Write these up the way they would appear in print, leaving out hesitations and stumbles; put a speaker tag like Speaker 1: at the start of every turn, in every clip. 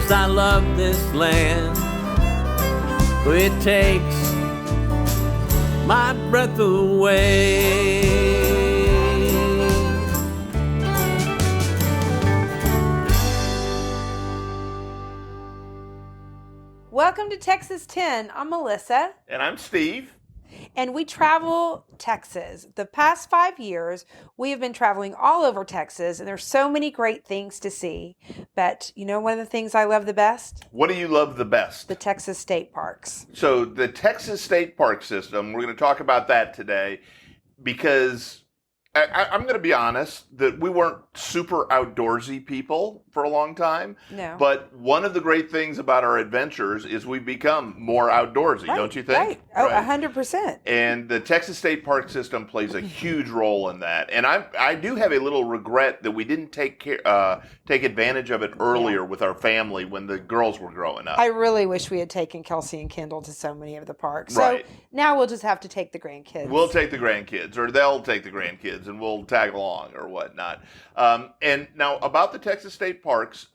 Speaker 1: Yes, I love this land. It takes my breath away.
Speaker 2: Welcome to Texas 10. I'm Melissa.
Speaker 3: And I'm Steve.
Speaker 2: And we travel Texas. The past 5 years, we have been traveling all over Texas, and there's so many great things to see. But you know one of the things I love the best?
Speaker 3: What do you love the best?
Speaker 2: The Texas state parks.
Speaker 3: So the Texas state park system, we're going to talk about that today because I'm going to be honest that we weren't super outdoorsy people for a long time.
Speaker 2: No.
Speaker 3: But one of the great things about our adventures is we've become more outdoorsy, don't you think?
Speaker 2: Right. Oh, 100%.
Speaker 3: And the Texas state park system plays a huge role in that. And I do have a little regret that we didn't take advantage of it earlier with our family when the girls were growing up.
Speaker 2: I really wish we had taken Kelsey and Kendall to so many of the parks.
Speaker 3: Right.
Speaker 2: So now we'll just have to take the grandkids.
Speaker 3: We'll take the grandkids, or they'll take the grandkids, and we'll tag along or whatnot. And now about the Texas state parks,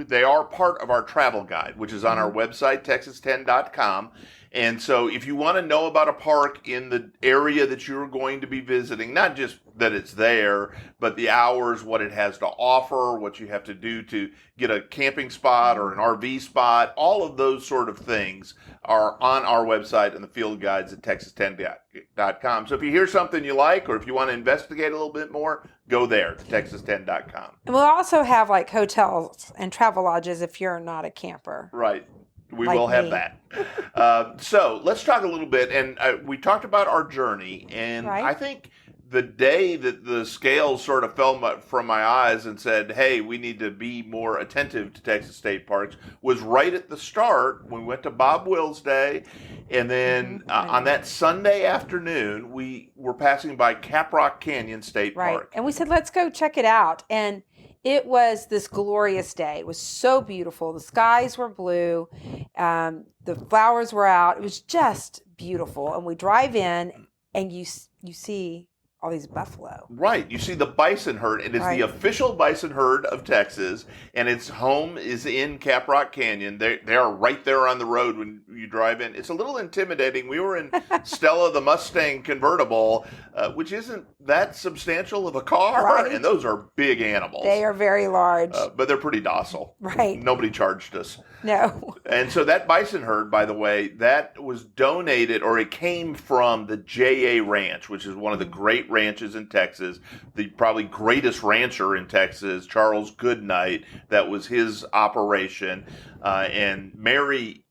Speaker 3: they are part of our travel guide, which is on our website, texas10.com. And so if you want to know about a park in the area that you're going to be visiting, not just that it's there, but the hours, what it has to offer, what you have to do to get a camping spot or an RV spot, all of those sort of things are on our website and the field guides at texas10.com. So if you hear something you like, or if you want to investigate a little bit more, go there to texas10.com.
Speaker 2: And we'll also have like hotels and travel lodges if you're not a camper.
Speaker 3: Right. We
Speaker 2: Like
Speaker 3: will have
Speaker 2: me.
Speaker 3: that. So let's talk a little bit. And we talked about our journey. And
Speaker 2: Right.
Speaker 3: I think the day that the scales sort of fell from my eyes and said, hey, we need to be more attentive to Texas state parks was right at the start when we went to Bob Wills Day. And then on that Sunday afternoon, we were passing by Caprock Canyon State Park.
Speaker 2: And we said, let's go check it out. And it was this glorious day. It was so beautiful. The skies were blue. The flowers were out. It was just beautiful. And we drive in and you see all these buffalo.
Speaker 3: Right. You see the bison herd. It is the official bison herd of Texas, and its home is in Caprock Canyon. They are right there on the road when you drive in. It's a little intimidating. We were in Stella the Mustang convertible, which isn't that substantial of a car, and those are big animals.
Speaker 2: They are very large.
Speaker 3: But they're pretty docile.
Speaker 2: Right.
Speaker 3: Nobody charged us.
Speaker 2: No.
Speaker 3: And so that bison herd, by the way, that was donated, or it came from the J.A. Ranch, which is one of the great ranches in Texas, the probably greatest rancher in Texas, Charles Goodnight. That was his operation. And Mary,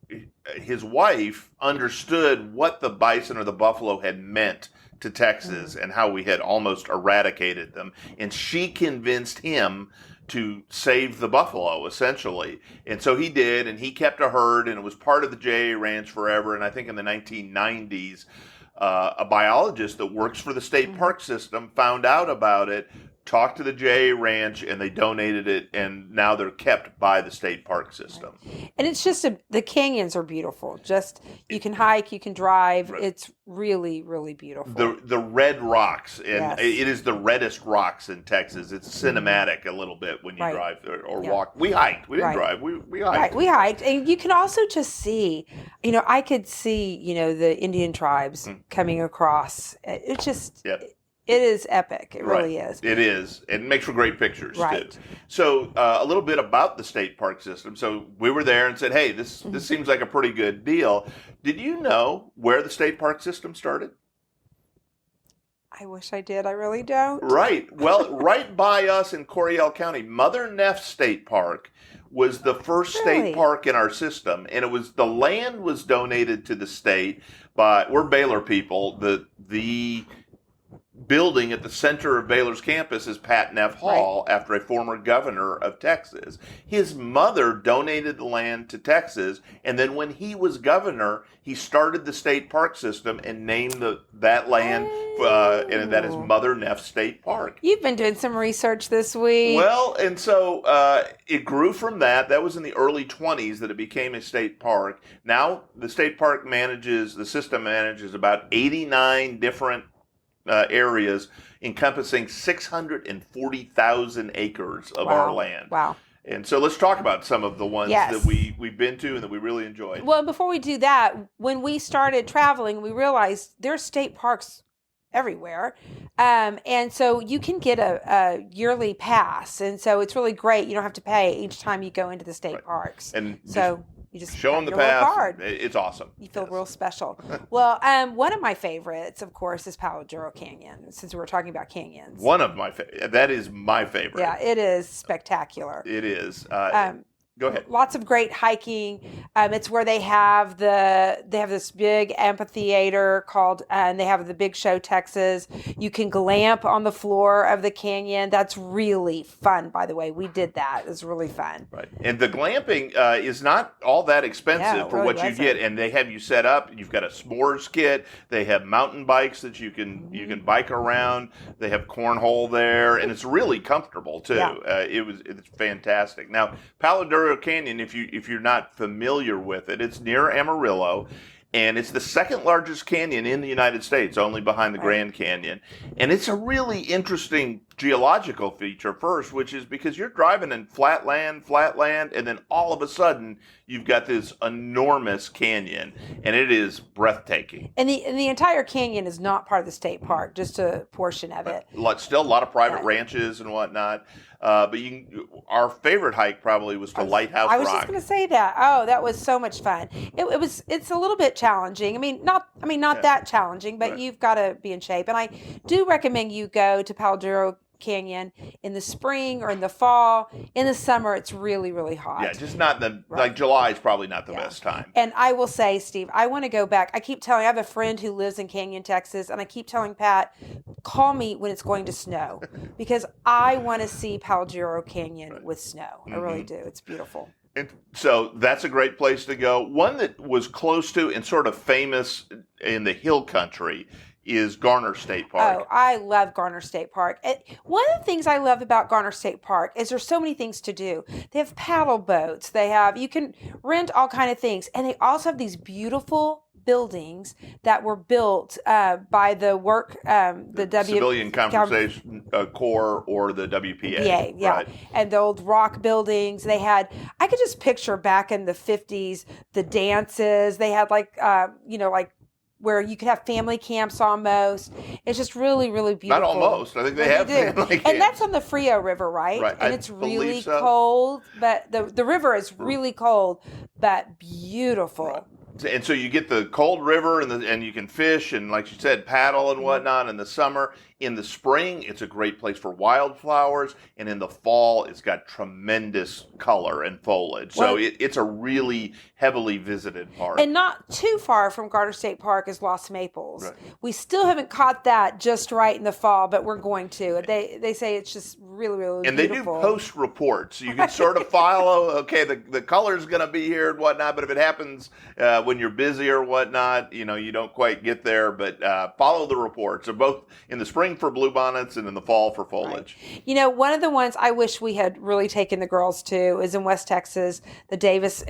Speaker 3: his wife, understood what the bison or the buffalo had meant to Texas and how we had almost eradicated them. And she convinced him to save the buffalo, essentially. And so he did, and he kept a herd, and it was part of the J.A. Ranch forever. And I think in the 1990s, a biologist that works for the state park system found out about it, talked to the J.A. Ranch, and they donated it, and now they're kept by the state park system.
Speaker 2: And it's just, the canyons are beautiful. Just, you can hike, you can drive. Right. It's really, really beautiful.
Speaker 3: The red rocks, and it is the reddest rocks in Texas. It's cinematic a little bit when you drive or walk. We hiked. We didn't drive. We hiked.
Speaker 2: Right, we hiked. And you can also just see, I could see, the Indian tribes coming across. It just... It is epic. It really is.
Speaker 3: It is. It makes for great pictures, too. So a little bit about the state park system. So we were there and said, hey, this seems like a pretty good deal. Did you know where the state park system started?
Speaker 2: I wish I did. I really don't.
Speaker 3: Right. Well, right by us in Coryell County, Mother Neff State Park was the first state park in our system. And the land was donated to the state by, we're Baylor people, the building at the center of Baylor's campus is Pat Neff Hall, after a former governor of Texas. His mother donated the land to Texas, and then when he was governor, he started the state park system and named that land, and that is Mother Neff State Park.
Speaker 2: You've been doing some research this week.
Speaker 3: Well, and so it grew from that. That was in the early 20s that it became a state park. Now the state park the system manages about 89 different areas encompassing 640,000 acres of our land.
Speaker 2: Wow.
Speaker 3: And so let's talk about some of the ones that we've been to and that we really enjoyed.
Speaker 2: Well, before we do that, when we started traveling, we realized there's state parks everywhere. And so you can get a yearly pass. And so it's really great. You don't have to pay each time you go into the state parks.
Speaker 3: And
Speaker 2: so you just
Speaker 3: show them the
Speaker 2: your little
Speaker 3: pass.
Speaker 2: card.
Speaker 3: It's awesome.
Speaker 2: You feel real special. Well, one of my favorites, of course, is Palo Duro Canyon, since we were talking about canyons.
Speaker 3: One of my favorite. That is my favorite.
Speaker 2: Yeah, it is spectacular.
Speaker 3: It is. Go ahead.
Speaker 2: Lots of great hiking. It's where they have this big amphitheater called, and they have the Big Show Texas. You can glamp on the floor of the canyon. That's really fun, by the way. We did that. It was really fun.
Speaker 3: Right. And the glamping is not all that expensive for what you get. And they have you set up. You've got a s'mores kit. They have mountain bikes that you can bike around. They have cornhole there, and it's really comfortable too.
Speaker 2: Yeah.
Speaker 3: It's fantastic. Now, Palo Duro Canyon, if you're not familiar with it, it's near Amarillo, and it's the second largest canyon in the United States, only behind the Grand Canyon. And it's a really interesting geological feature first, which is because you're driving in flat land, and then all of a sudden you've got this enormous canyon, and it is breathtaking.
Speaker 2: And the entire canyon is not part of the state park, just a portion of it.
Speaker 3: Still a lot of private ranches and whatnot. But our favorite hike probably was to Lighthouse Rock.
Speaker 2: I was just going to say that. Oh, that was so much fun. It's a little bit challenging. Not that challenging, but you've got to be in shape. And I do recommend you go to Palo Duro Canyon in the spring or in the fall. In the summer, it's really, really hot.
Speaker 3: Yeah, just not like July is probably not the best time.
Speaker 2: And I will say, Steve, I want to go back. I have a friend who lives in Canyon, Texas, and I keep telling Pat, call me when it's going to snow, because I want to see Palo Duro Canyon with snow. I really do. It's beautiful.
Speaker 3: And so that's a great place to go. One that was close to and sort of famous in the hill country is Garner State Park.
Speaker 2: Oh, I love Garner State Park. One of the things I love about Garner State Park is there's so many things to do. They have paddle boats. You can rent all kind of things. And they also have these beautiful buildings that were built by the
Speaker 3: Civilian Compensation Corps, or the WPA.
Speaker 2: Yeah.
Speaker 3: Right.
Speaker 2: And the old rock buildings. I could just picture back in the 50s, the dances. They had like where you could have family camps almost. It's just really, really beautiful.
Speaker 3: Not almost. I think they have family camps.
Speaker 2: And that's on the Frio River, right?
Speaker 3: Right.
Speaker 2: And it's really cold, but the river is really cold, but beautiful.
Speaker 3: Right. And so you get the cold river, and you can fish and, like you said, paddle and whatnot in the summer. In the spring, it's a great place for wildflowers, and in the fall, it's got tremendous color and foliage. So it's a really heavily visited park.
Speaker 2: And not too far from Garner State Park is Lost Maples.
Speaker 3: Right.
Speaker 2: We still haven't caught that just right in the fall, but we're going to. They say it's just really, really
Speaker 3: and
Speaker 2: beautiful.
Speaker 3: And they do post reports. You can sort of follow, okay, the color's going to be here and whatnot, but if it happens when you're busy or whatnot, you don't quite get there, but follow the reports. They're both in the spring for bluebonnets and in the fall for foliage.
Speaker 2: Right. One of the ones I wish we had really taken the girls to is in West Texas, the Davis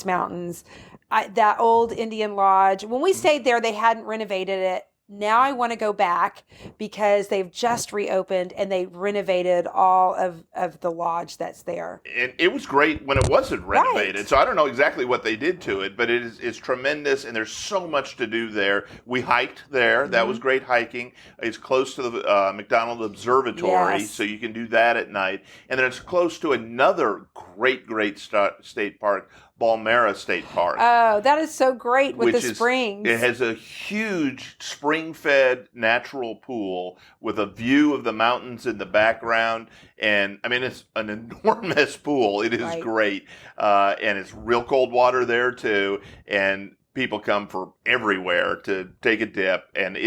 Speaker 2: Mountains. That old Indian lodge. When we stayed there, they hadn't renovated it. Now I want to go back because they've just reopened and they renovated all of the lodge that's there.
Speaker 3: And it was great when it wasn't renovated.
Speaker 2: Right.
Speaker 3: So I don't know exactly what they did to it, but it's tremendous, and there's so much to do there. We hiked there. That was great hiking. It's close to the McDonald Observatory, so you can do that at night. And then it's close to another great state park, Balmera State Park.
Speaker 2: Oh, that is so great with the springs.
Speaker 3: It has a huge spring-fed natural pool with a view of the mountains in the background. And, it's an enormous pool. It is great. And it's real cold water there, too. And people come from everywhere to take a dip, and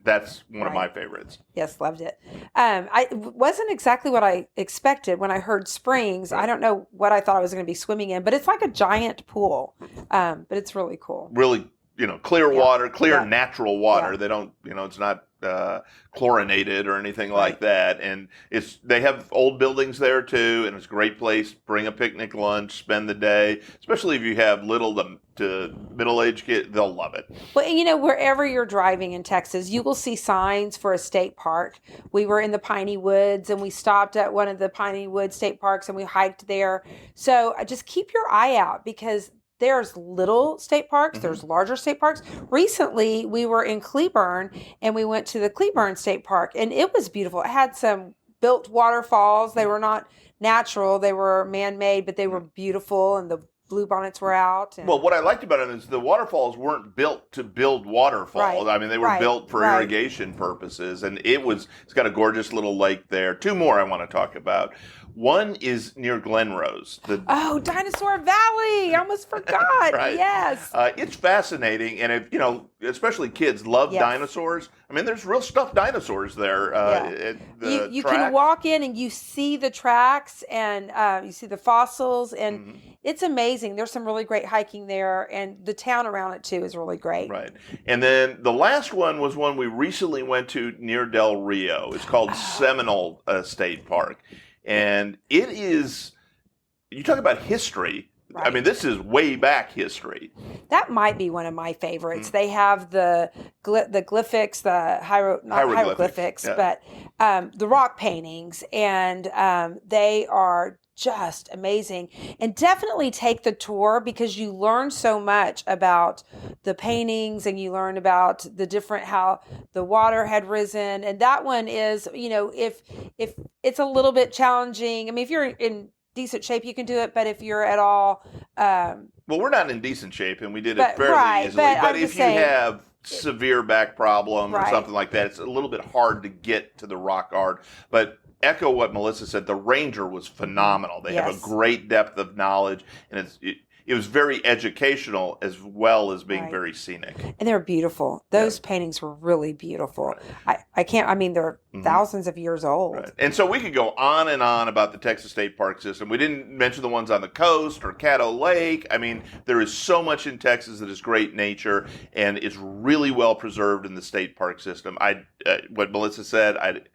Speaker 3: that's one of my favorites.
Speaker 2: Yes, loved it. It wasn't exactly what I expected when I heard springs. I don't know what I thought I was going to be swimming in, but it's like a giant pool. But it's really cool.
Speaker 3: Really clear water, clear
Speaker 2: Yeah.
Speaker 3: natural water.
Speaker 2: Yeah.
Speaker 3: They don't, it's not chlorinated or anything like that. And they have old buildings there too, and it's a great place. Bring a picnic lunch, spend the day, especially if you have little to middle-aged kids, they'll love it.
Speaker 2: Well, and wherever you're driving in Texas, you will see signs for a state park. We were in the Piney Woods, and we stopped at one of the Piney Woods state parks, and we hiked there. So just keep your eye out, because there's little state parks, there's larger state parks. Recently, we were in Cleburne, and we went to the Cleburne State Park, and it was beautiful. It had some built waterfalls. They were not natural, they were man-made, but they were beautiful, and the bluebonnets were out.
Speaker 3: Well, what I liked about it is the waterfalls weren't built to build waterfalls.
Speaker 2: Right.
Speaker 3: I mean, they were built for irrigation purposes, and it's got a gorgeous little lake there. Two more I want to talk about. One is near Glenrose.
Speaker 2: Dinosaur Valley! I almost forgot.
Speaker 3: Right.
Speaker 2: Yes.
Speaker 3: It's fascinating, and if especially kids love dinosaurs. I mean, there's real stuffed dinosaurs there. At the
Speaker 2: you
Speaker 3: tracks.
Speaker 2: can walk in and you see the tracks, and you see the fossils, and it's amazing. There's some really great hiking there, and the town around it too is really great.
Speaker 3: Right. And then the last one was one we recently went to near Del Rio. It's called Seminole State Park. And it is, you talk about history.
Speaker 2: Right.
Speaker 3: I mean, this is way back history.
Speaker 2: That might be one of my favorites. They have the glyphics, hieroglyphics, but the rock paintings, and they are just amazing. And definitely take the tour, because you learn so much about the paintings, and you learn about how the water had risen. And that one is, if it's a little bit challenging, I mean, if you're in decent shape, you can do it, but if you're at all
Speaker 3: well, we're not in decent shape, and we did it fairly easily, but if you have severe back problem or something like that, it's a little bit hard to get to the rock art. But echo what Melissa said, the ranger was phenomenal. They have a great depth of knowledge, and it was very educational as well as being very scenic.
Speaker 2: And they're beautiful. Those paintings were really beautiful. Right. They're thousands of years old.
Speaker 3: Right. And so we could go on and on about the Texas State Park system. We didn't mention the ones on the coast or Caddo Lake. I mean, there is so much in Texas that is great nature, and it's really well preserved in the state park system. What Melissa said, I'd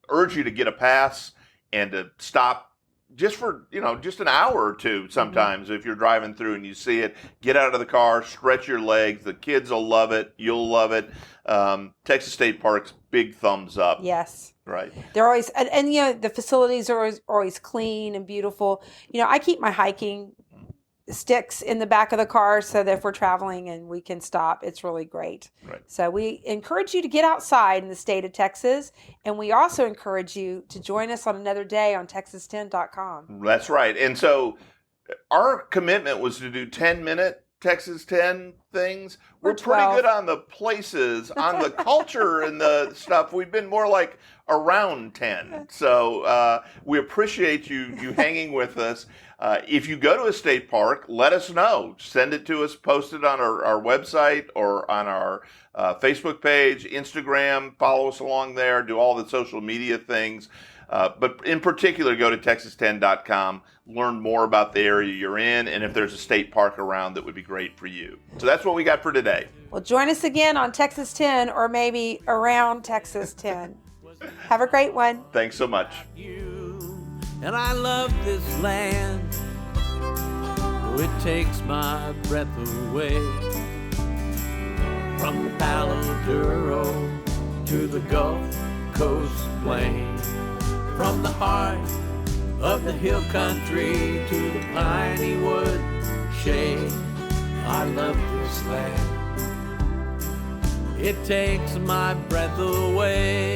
Speaker 3: urge you to get a pass and to stop just for, just an hour or two sometimes. If you're driving through and you see it, get out of the car, stretch your legs. The kids will love it. You'll love it. Texas State Park's big thumbs up.
Speaker 2: Yes.
Speaker 3: Right.
Speaker 2: They're always, and the facilities are always clean and beautiful. I keep my hiking sticks in the back of the car so that if we're traveling and we can stop, it's really great.
Speaker 3: Right.
Speaker 2: So we encourage you to get outside in the state of Texas, and we also encourage you to join us on another day on texas10.com.
Speaker 3: That's right. And so our commitment was to do 10-minute Texas 10 things. We're pretty good on the places, on the culture and the stuff. We've been more like around 10. So we appreciate you hanging with us. If you go to a state park, let us know. Send it to us, post it on our website or on our Facebook page, Instagram. Follow us along there. Do all the social media things. But in particular, go to texas10.com. Learn more about the area you're in, and if there's a state park around that would be great for you. So that's what we got for today.
Speaker 2: Well, join us again on Texas 10, or maybe around Texas 10. Have a great one.
Speaker 3: Thanks so much.
Speaker 1: And I love this land. It takes my breath away. From the Palo Duro to the Gulf Coast plain. From the heart of the hill country to the piney wood shade. I love this land. It takes my breath away.